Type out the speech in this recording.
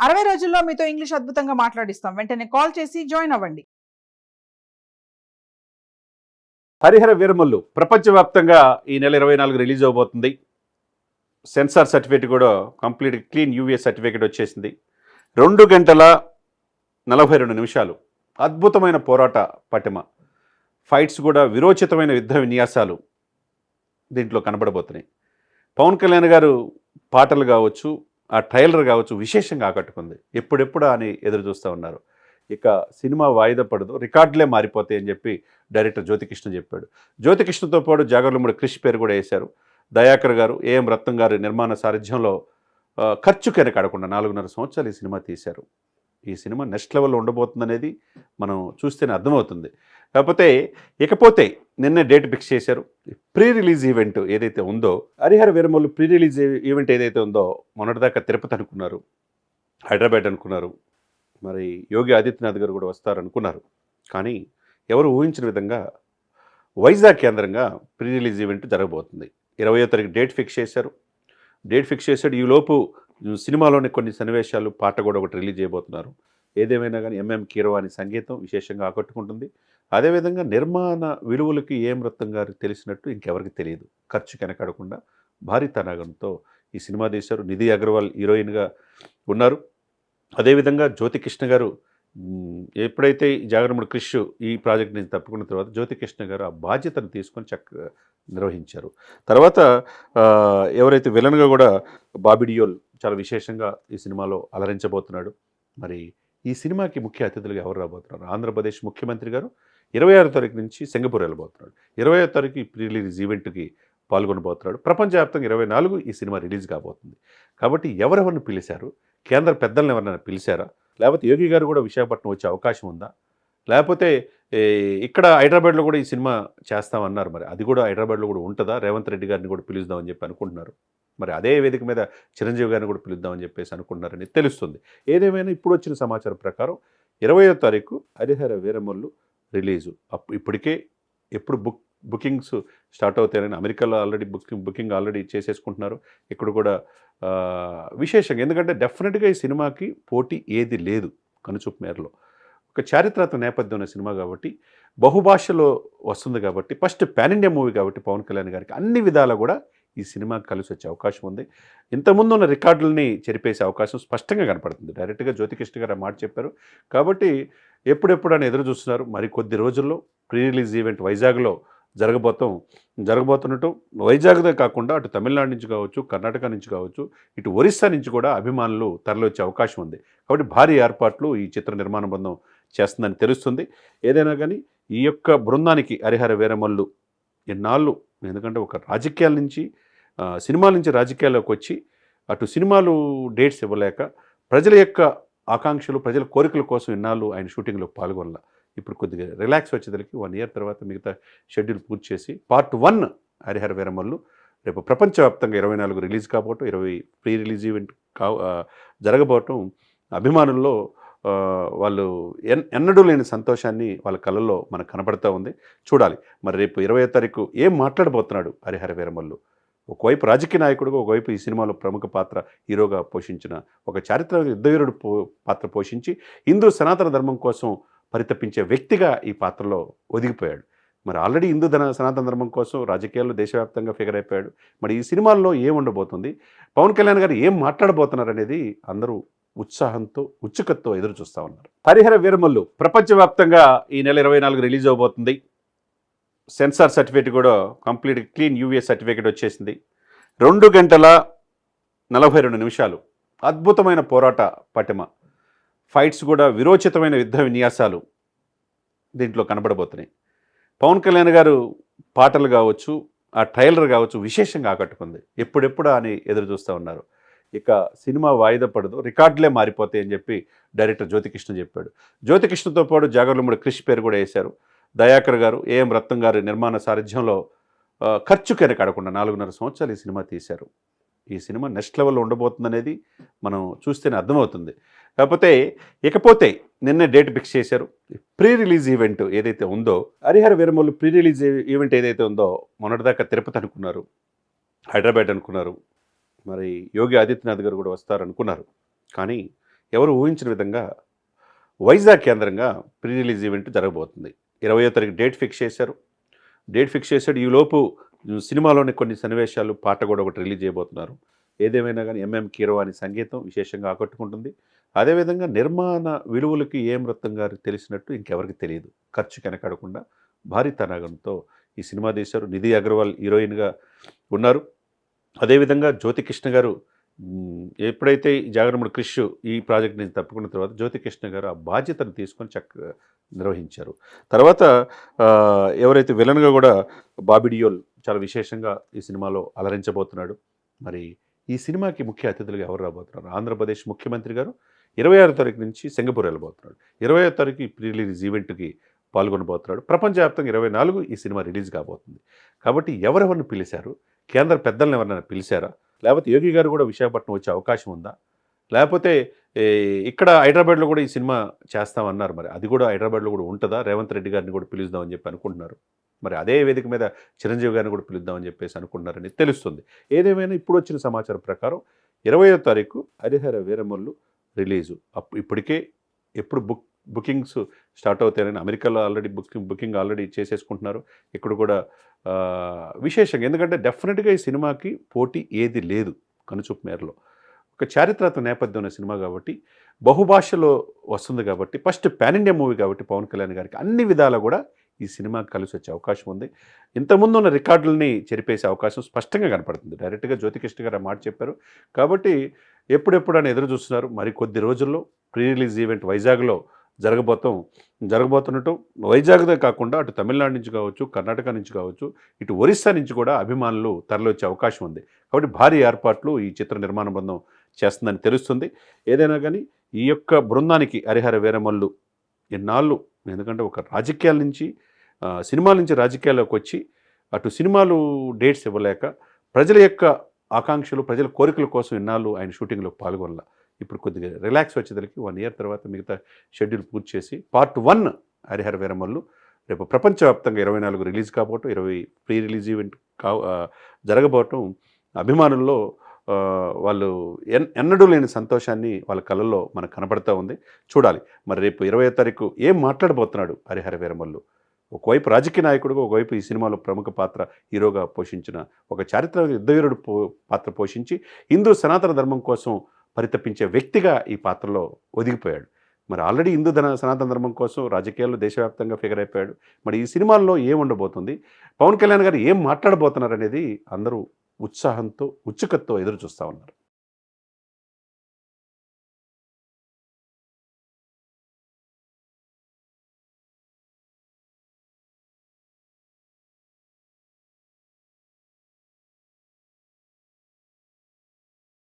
60 రోజుల్లో మీతో ఇంగ్లీష్ అద్భుతంగా మాట్లాడిస్తాం. వెంటనే కాల్ చేసి జాయిన్ అవ్వండి. హరిహర వీరమల్లు ప్రపంచవ్యాప్తంగా ఈ నెల 24 రిలీజ్ అవబోతుంది. సెన్సార్ సర్టిఫికేట్ కూడా కంప్లీట్ క్లీన్ యూఏ సర్టిఫికేట్ వచ్చేసింది. 2 గంటల 42 నిమిషాలు అద్భుతమైన పోరాట పటిమ, ఫైట్స్ కూడా విరోచితమైన యుద్ధ విన్యాసాలు దీంట్లో కనబడబోతున్నాయి. పవన్ కళ్యాణ్ గారు పాటలు కావచ్చు, ఆ ట్రైలర్ కావచ్చు విశేషంగా ఆకట్టుకుంది. ఎప్పుడెప్పుడు అని ఎదురు చూస్తూ ఉన్నారు. ఇక సినిమా వాయిదా పడదు, రికార్డులే మారిపోతాయి అని చెప్పి డైరెక్టర్ జ్యోతికృష్ణ చెప్పాడు. జ్యోతికృష్ణతో పాటు జాగర్లమూడి క్రిష్ పేరు కూడా వేశారు. దయాకర్ గారు, ఏఎం రత్నం గారు నిర్మాణ సారథ్యంలో ఖర్చు వెనకాడకుండా 4.5 సంవత్సరాలు ఈ సినిమా తీశారు. ఈ సినిమా నెక్స్ట్ లెవెల్లో ఉండబోతుందనేది మనం చూస్తేనే అర్థమవుతుంది. ఇకపోతే నిన్నే డేట్ ఫిక్స్ చేశారు. ప్రీ రిలీజ్ ఈవెంట్ ఏదైతే ఉందో, Harihara Veeramallu pre release event ఏదైతే ఉందో, మొన్నటిదాకా తిరుపతి అనుకున్నారు, హైదరాబాద్ అనుకున్నారు, మరి యోగి ఆదిత్యనాథ్ గారు కూడా వస్తారనుకున్నారు. కానీ ఎవరు ఊహించిన విధంగా వైజాగ్ కేంద్రంగా ప్రీ రిలీజ్ ఈవెంట్ జరగబోతుంది. 20వ తారీఖు డేట్ ఫిక్స్ చేశారు. ఈలోపు సినిమాలోని కొన్ని సన్నివేశాలు, పాట కూడా ఒకటి రిలీజ్ చేయబోతున్నారు. ఏదేమైనా కానీ ఎంఎం కీరవాణి సంగీతం విశేషంగా ఆకట్టుకుంటుంది. అదేవిధంగా నిర్మాణ విలువలకి ఏఎం రత్నం గారికి తెలిసినట్టు ఇంకెవరికి తెలియదు. ఖర్చు వెనకాడకుండా భారీ తనాగంతో ఈ సినిమా తీశారు. నిధి అగర్వాల్ హీరోయిన్గా ఉన్నారు. అదేవిధంగా జ్యోతికృష్ణ గారు ఎప్పుడైతే జాగరముడు క్రిష్ ఈ ప్రాజెక్ట్ నుంచి తప్పుకున్న తర్వాత జ్యోతికృష్ణ గారు ఆ బాధ్యతను తీసుకొని చక్కగా నిర్వహించారు. తర్వాత ఎవరైతే విలన్గా కూడా బాబీ డియోల్ చాలా విశేషంగా ఈ సినిమాలో అలరించబోతున్నాడు. మరి ఈ సినిమాకి ముఖ్య అతిథులుగా ఎవరు రాబోతున్నారు? ఆంధ్రప్రదేశ్ ముఖ్యమంత్రి గారు 26వ తారీఖు నుంచి సింగపూర్ వెళ్ళబోతున్నాడు. 20వ తారీఖు ఈ ప్రీ రిలీజ్ ఈవెంట్కి పాల్గొనబోతున్నాడు. ప్రపంచవ్యాప్తంగా 24 ఈ సినిమా రిలీజ్ కాబోతుంది. కాబట్టి ఎవరెవరిని పిలిచారు? కేంద్ర పెద్దలను ఎవరైనా పిలిచారా? లేకపోతే యోగి గారు కూడా విశాఖపట్నం వచ్చే అవకాశం ఉందా? లేకపోతే ఇక్కడ హైదరాబాద్లో కూడా ఈ సినిమా చేస్తామన్నారు. మరి అది కూడా హైదరాబాద్లో కూడా ఉంటుందా? రేవంత్ రెడ్డి గారిని కూడా పిలుద్దామని చెప్పి అనుకుంటున్నారు. మరి అదే వేదిక మీద చిరంజీవి గారిని కూడా పిలుద్దామని చెప్పేసి అనుకుంటున్నారని తెలుస్తుంది. ఏదేమైనా ఇప్పుడు వచ్చిన సమాచారం ప్రకారం 20వ తారీఖు హరిహర వీరమల్లు రిలీజు. ఇప్పటికే ఎప్పుడు బుకింగ్స్ స్టార్ట్ అవుతాయని అమెరికాలో ఆల్రెడీ బుకింగ్ ఆల్రెడీ చేసేసుకుంటున్నారు. ఇక్కడ కూడా విశేషంగా, ఎందుకంటే డెఫినెట్గా ఈ సినిమాకి పోటీ ఏది లేదు కనుచూపు మేరలో. ఒక చారిత్రాత్మక నేపథ్యం ఉన్న సినిమా కాబట్టి, బహుభాషలో వస్తుంది కాబట్టి, ఫస్ట్ పాన్ ఇండియా మూవీ కాబట్టి పవన్ కళ్యాణ్ గారికి అన్ని విధాలా కూడా ఈ సినిమాకి కలిసి వచ్చే అవకాశం ఉంది. ఇంతకుముందు ఉన్న రికార్డులని చెరిపేసే అవకాశం స్పష్టంగా కనపడుతుంది. డైరెక్ట్గా జ్యోతికృష్ణ గారు ఆ మాట చెప్పారు. కాబట్టి ఎప్పుడెప్పుడు అని ఎదురు చూస్తున్నారు. మరి కొద్ది రోజుల్లో ప్రీ రిలీజ్ ఈవెంట్ వైజాగ్లో జరగబోతున్నట్టు, వైజాగ్దే కాకుండా అటు తమిళనాడు నుంచి కావచ్చు, కర్ణాటక నుంచి కావచ్చు, ఇటు ఒరిస్సా నుంచి కూడా అభిమానులు తరలివచ్చే అవకాశం ఉంది. కాబట్టి భారీ ఏర్పాట్లు ఈ చిత్ర నిర్మాణ బృందం చేస్తుందని తెలుస్తుంది. ఏదైనా కానీ ఈ యొక్క బృందానికి హరిహర వీరమల్లు ఎన్నాళ్ళు, ఎందుకంటే ఒక రాజకీయాల నుంచి సినిమాల నుంచి రాజకీయాల్లోకి వచ్చి అటు సినిమాలు డేట్స్ ఇవ్వలేక ప్రజల యొక్క ఆకాంక్షలు, ప్రజల కోరికల కోసం ఎన్నాళ్ళు ఆయన షూటింగ్లో పాల్గొనలా. ఇప్పుడు కొద్దిగా రిలాక్స్ వచ్చేసరికి 1 ఇయర్ తర్వాత మిగతా షెడ్యూల్ పూర్తి చేసి పార్ట్ 1 హరిహర వీరమల్లు రేపు ప్రపంచవ్యాప్తంగా 24 రిలీజ్ కాబోవటం, 20 ప్రీ రిలీజ్ ఈవెంట్ జరగబోవటం అభిమానుల్లో వాళ్ళు ఎన్నడూ లేని సంతోషాన్ని వాళ్ళ కళ్ళల్లో మనకు కనబడుతూ ఉంది. చూడాలి మరి రేపు 20వ తారీఖు ఏం మాట్లాడబోతున్నాడు హరిహర వీరమల్లు. ఒకవైపు రాజకీయ నాయకుడుగా, ఒకవైపు ఈ సినిమాలో ప్రముఖ పాత్ర హీరోగా పోషించిన ఒక చారిత్రక యుద్ధవీరుడు పాత్ర పోషించి హిందూ సనాతన ధర్మం కోసం పరితపించే వ్యక్తిగా ఈ పాత్రలో ఒదిగిపోయాడు. మరి ఆల్రెడీ హిందూ సనాతన ధర్మం కోసం రాజకీయాల్లో దేశవ్యాప్తంగా ఫిగర్ అయిపోయాడు. మరి ఈ సినిమాల్లో ఏం ఉండబోతుంది, పవన్ కళ్యాణ్ గారు ఏం మాట్లాడబోతున్నారు అనేది అందరూ ఉత్సాహంతో, ఉత్సుకతతో ఎదురు చూస్తూ ఉన్నారు. హరిహర వీరమల్లు ప్రపంచవ్యాప్తంగా ఈ నెల 24 రిలీజ్ అవబోతుంది. సెన్సార్ సర్టిఫికేట్ కూడా కంప్లీట్ క్లీన్ యూఏ సర్టిఫికేట్ వచ్చేసింది. 2 గంటల 42 నిమిషాలు అద్భుతమైన పోరాట పటిమ, ఫైట్స్ కూడా విరోచితమైన యుద్ధ విన్యాసాలు దీంట్లో కనబడబోతున్నాయి. పవన్ కళ్యాణ్ గారు పాటలు కావచ్చు, ఆ ట్రైలర్ కావచ్చు విశేషంగా ఆకట్టుకుంది. ఎప్పుడెప్పుడు అని ఎదురు చూస్తూ ఉన్నారు. ఇక సినిమా వాయిదా పడదు, రికార్డులే మారిపోతాయి అని చెప్పి డైరెక్టర్ జ్యోతికృష్ణ చెప్పాడు. జ్యోతికృష్ణతో పాటు జాగర్లమూడి క్రిష్ పేరు కూడా వేశారు. దయాకర్ గారు, ఏఎం రత్నం గారు నిర్మాణ సారథ్యంలో ఖర్చు వెనకాడకుండా 4.5 సంవత్సరాలు ఈ సినిమా తీశారు. ఈ సినిమా నెక్స్ట్ లెవెల్లో ఉండబోతుందనేది మనం చూస్తేనే అర్థమవుతుంది. ఇకపోతే నిన్నే డేట్ ఫిక్స్ చేశారు. ప్రీ రిలీజ్ ఈవెంట్ ఏదైతే ఉందో, Harihara Veeramallu pre release event ఏదైతే ఉందో, మొన్నటిదాకా తిరుపతి అనుకున్నారు, హైదరాబాద్ అనుకున్నారు, మరి యోగి ఆదిత్యనాథ్ గారు కూడా వస్తారనుకున్నారు. కానీ ఎవరు ఊహించిన విధంగా వైజాగ్ కేంద్రంగా ప్రీ రిలీజ్ ఈవెంట్ జరగబోతుంది. 20వ తారీఖు డేట్ ఫిక్స్ చేశారు. ఈలోపు సినిమాలోని కొన్ని సన్నివేశాలు, పాట కూడా ఒకటి రిలీజ్ చేయబోతున్నారు. ఏదేమైనా కానీ ఎంఎం కీరవాణి సంగీతం విశేషంగా ఆకట్టుకుంటుంది. అదేవిధంగా నిర్మాణ విలువలకి ఏం రత్నం గారికి తెలిసినట్టు ఇంకెవరికి తెలియదు. ఖర్చు వెనకాడకుండా భారీ తనాగంతో ఈ సినిమా తీశారు. నిధి అగర్వాల్ హీరోయిన్గా ఉన్నారు. అదేవిధంగా జ్యోతికృష్ణ గారు ఎప్పుడైతే ఈ జాగరముడు క్రిష్ ఈ ప్రాజెక్ట్ నుంచి తప్పుకున్న తర్వాత జ్యోతికృష్ణ గారు ఆ బాధ్యతను తీసుకొని చక్కగా నిర్వహించారు. తర్వాత ఎవరైతే విలన్గా కూడా బాబీ డియోల్ చాలా విశేషంగా ఈ సినిమాలో అలరించబోతున్నాడు. మరి ఈ సినిమాకి ముఖ్య అతిథులుగా ఎవరు రాబోతున్నారు? ఆంధ్రప్రదేశ్ ముఖ్యమంత్రి గారు 26వ తారీఖు నుంచి సింగపూర్ వెళ్ళబోతున్నాడు. 20వ తారీఖు ఈ ప్రీ రిలీజ్ ఈవెంట్కి పాల్గొనబోతున్నాడు. ప్రపంచవ్యాప్తంగా 24 ఈ సినిమా రిలీజ్ కాబోతుంది. కాబట్టి ఎవరెవరిని పిలిచారు? కేంద్ర పెద్దలను ఎవరైనా పిలిచారా? లేకపోతే యోగి గారు కూడా విశాఖపట్నం వచ్చే అవకాశం ఉందా? లేకపోతే ఇక్కడ హైదరాబాద్లో కూడా ఈ సినిమా చేస్తామన్నారు. మరి అది కూడా హైదరాబాద్లో కూడా ఉంటుందా? రేవంత్ రెడ్డి గారిని కూడా పిలుద్దామని చెప్పి అనుకుంటున్నారు. మరి అదే వేదిక మీద చిరంజీవి గారిని కూడా పిలుద్దామని చెప్పేసి అనుకుంటున్నారని తెలుస్తుంది. ఏదేమైనా ఇప్పుడు వచ్చిన సమాచారం ప్రకారం 20వ తారీఖు హరిహర వీరమల్లు రిలీజు. ఇప్పటికే ఎప్పుడు బుకింగ్స్ స్టార్ట్ అవుతాయని అమెరికాలో ఆల్రెడీ బుకింగ్ ఆల్రెడీ చేసేసుకుంటున్నారు. ఇక్కడ కూడా విశేషంగా ఎందుకంటే డెఫినెట్గా ఈ సినిమాకి పోటీ ఏది లేదు కనుచూపు మేరలో. ఒక చారిత్రాత్మక నేపథ్యం ఉన్న సినిమా కాబట్టి బహుభాషలో వస్తుంది కాబట్టి ఫస్ట్ పాన్ ఇండియా మూవీ కాబట్టి పవన్ కళ్యాణ్ గారికి అన్ని విధాలా కూడా ఈ సినిమా కలిసి వచ్చే అవకాశం ఉంది. ఇంతకుముందు ఉన్న రికార్డులని చెరిపేసే అవకాశం స్పష్టంగా కనపడుతుంది. డైరెక్ట్గా జ్యోతికృష్ణ గారు మాట చెప్పారు కాబట్టి ఎప్పుడెప్పుడు అని ఎదురు చూస్తున్నారు. మరి కొద్ది రోజుల్లో ప్రీ రిలీజ్ ఈవెంట్ వైజాగ్లో జరగబోతుండటం వైజాగ్దే కాకుండా అటు తమిళనాడు నుంచి కావచ్చు, కర్ణాటక నుంచి కావచ్చు, ఇటు ఒరిస్సా నుంచి కూడా అభిమానులు తరలివచ్చే అవకాశం ఉంది. కాబట్టి భారీ ఏర్పాట్లు ఈ చిత్ర నిర్మాణ బృందం చేస్తుందని తెలుస్తుంది. ఏదైనా కానీ ఈ యొక్క బృందానికి హరిహర వీరమల్లు ఎన్నాళ్ళు, ఎందుకంటే ఒక రాజకీయాల నుంచి సినిమాల నుంచి రాజకీయాల్లోకి వచ్చి అటు సినిమాలు డేట్స్ ఇవ్వలేక ప్రజల యొక్క ఆకాంక్షలు, ప్రజల కోరికల కోసం ఎన్నాళ్ళు ఆయన షూటింగ్లో పాల్గొనల. ఇప్పుడు కొద్దిగా రిలాక్స్ వచ్చేసరికి 1 ఇయర్ తర్వాత మిగతా షెడ్యూల్ పూర్తి చేసి పార్ట్ 1 హరిహర వీరమల్లు రేపు ప్రపంచవ్యాప్తంగా 24 రిలీజ్ కాబోవటం, 20 ప్రీ రిలీజ్ ఈవెంట్ జరగబోవటం అభిమానుల్లో వాళ్ళు ఎన్నడూ లేని సంతోషాన్ని వాళ్ళ కళ్ళల్లో మనకు కనపడుతూ ఉంది. చూడాలి మరి రేపు 20వ తారీఖు ఏం మాట్లాడబోతున్నాడు హరిహర వీరమల్లు. ఒకవైపు రాజకీయ నాయకుడుగా, ఒకవైపు ఈ సినిమాలో ప్రముఖ పాత్ర హీరోగా పోషించిన ఒక చారిత్రక యుద్ధవీరుడు పాత్ర పోషించి హిందూ సనాతన ధర్మం కోసం పరితపించే వ్యక్తిగా ఈ పాత్రలో ఒదిగిపోయాడు. మరి ఆల్రెడీ హిందూ సనాతన ధర్మం కోసం రాజకీయాల్లో దేశవ్యాప్తంగా ఫిగర్ అయిపోయాడు. మరి ఈ సినిమాల్లో ఏం ఉండబోతుంది, పవన్ కళ్యాణ్ గారు ఏం మాట్లాడబోతున్నారు అనేది అందరూ ఉత్సాహంతో, ఉత్సుకతతో ఎదురు చూస్తూ ఉన్నారు.